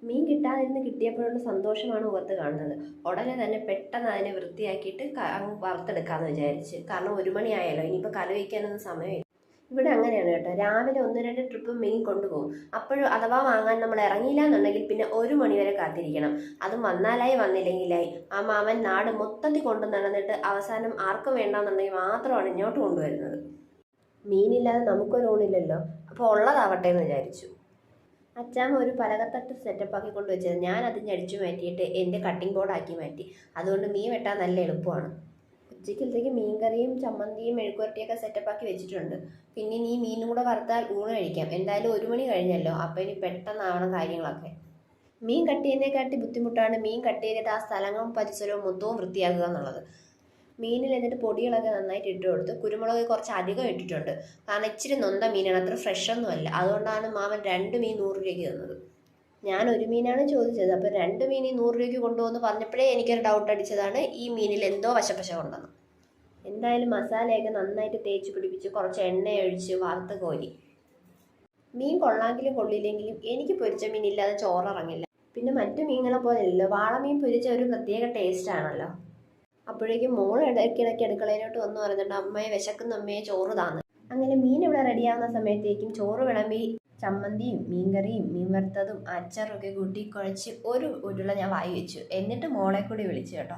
മീൻ കിട്ടാതിരുന്ന് കിട്ടിയപ്പോഴുള്ള സന്തോഷമാണ് മുഖത്ത് കാണുന്നത്. ഉടനെ തന്നെ പെട്ടെന്ന് അതിനെ വൃത്തിയാക്കിയിട്ട് അങ്ങ് വറുത്തെടുക്കാമെന്ന് വിചാരിച്ച്. കാരണം 1 മണിയായല്ലോ, ഇനിയിപ്പോൾ കറി വയ്ക്കാനൊന്നും സമയമില്ല. ഇവിടെ അങ്ങനെയാണ് കേട്ടോ, രാവിലെ 1-2 ട്രിപ്പ് മീൻ കൊണ്ടുപോകും. അപ്പോഴും അഥവാ വാങ്ങാൻ നമ്മൾ ഇറങ്ങിയില്ല എന്നുണ്ടെങ്കിൽ പിന്നെ 1 മണി വരെ കാത്തിരിക്കണം. അതും വന്നാലായി വന്നില്ലെങ്കിലായി. ആ മാമൻ നാട് മൊത്തത്തിൽ കൊണ്ടു നടന്നിട്ട് അവസാനം ആർക്കും വേണ്ടാന്നുണ്ടെങ്കിൽ മാത്രമാണ് ഇങ്ങോട്ട് കൊണ്ടുവരുന്നത്. മീനില്ലാതെ നമുക്കൊരു ഊണില്ലല്ലോ, അപ്പോൾ ഉള്ളതാവട്ടെ എന്ന് വിചാരിച്ചു. അച്ചാമ്മ ഒരു പലകത്തട്ട് സെറ്റപ്പാക്കി കൊണ്ട് വെച്ചത് ഞാൻ അതിന് അടിച്ചു മാറ്റിയിട്ട് എൻ്റെ കട്ടിംഗ് ബോർഡാക്കി മാറ്റി. അതുകൊണ്ട് മീൻ വെട്ടാൻ നല്ല എളുപ്പമാണ്. ഉച്ചയ്ക്കലത്തേക്ക് മീൻകറിയും ചമ്മന്തിയും മെഴുക്കുവരട്ടിയൊക്കെ സെറ്റപ്പാക്കി വെച്ചിട്ടുണ്ട്. പിന്നെ ഇനി മീനും കൂടെ വറുത്താൽ ഊണ് കഴിക്കാം. എന്തായാലും 1 മണി കഴിഞ്ഞല്ലോ, അപ്പോൾ ഇനി പെട്ടെന്നാവണം കാര്യങ്ങളൊക്കെ. മീൻ കട്ട് ചെയ്യുന്നതിനെക്കാട്ടി ബുദ്ധിമുട്ടാണ് മീൻ കട്ട് ചെയ്തിട്ട് ആ സ്ഥലങ്ങളും പരിസരവും മൊത്തവും വൃത്തിയാക്കുക എന്നുള്ളത്. മീനിൽ എന്നിട്ട് പൊടികളൊക്കെ നന്നായിട്ട് ഇട്ട് കൊടുത്ത് കുരുമുളക് കുറച്ച് അധികം ഇട്ടിട്ടുണ്ട്. കാരണം ഇച്ചിരി നൊന്ത മീനാണ്, അത്ര ഫ്രഷ് ഒന്നും അല്ല. അതുകൊണ്ടാണ് മാമൻ 2 മീൻ 100 രൂപയ്ക്ക് തന്നത്. ഞാൻ 1 മീനാണ് ചോദിച്ചത്, അപ്പോൾ 2 മീൻ 100 രൂപയ്ക്ക് കൊണ്ടുവന്ന് പറഞ്ഞപ്പോഴേ എനിക്കൊരു ഡൗട്ട് അടിച്ചതാണ് ഈ മീനിൽ എന്തോ വശപ്പശ കൊണ്ടെന്ന്. എന്തായാലും മസാലയൊക്കെ നന്നായിട്ട് തേച്ച് പിടിപ്പിച്ച് കുറച്ച് എണ്ണ ഒഴിച്ച് വറുത്ത് കോരി. മീൻ കൊള്ളാമെങ്കിലും കൊള്ളില്ലെങ്കിലും എനിക്ക് പൊരിച്ച മീൻ ഇല്ലാതെ ചോറിറങ്ങില്ല. പിന്നെ മറ്റു മീനുകളെ പോലെയല്ലോ, വാളമീൻ പൊരിച്ച ഒരു പ്രത്യേക ടേസ്റ്റ് ആണല്ലോ. അപ്പോഴേക്കും മോൾ ഇടയ്ക്കിടയ്ക്ക് അടുക്കളയിലോട്ട് വന്ന് പറയുന്നുണ്ട്, അമ്മയെ വിശക്കുന്ന അമ്മയെ ചോറ് താന്ന്. അങ്ങനെ മീൻ ഇവിടെ റെഡിയാവുന്ന സമയത്തേക്കും ചോറ് വിളമ്പി ചമ്മന്തിയും മീൻകറിയും മീൻ വറുത്തതും അച്ചാറും ഒക്കെ കൂട്ടി കുഴച്ച് ഒരു ഉരുള ഞാൻ വായി വെച്ചു. എന്നിട്ട് മോളെ കൂടി വിളിച്ചു കേട്ടോ.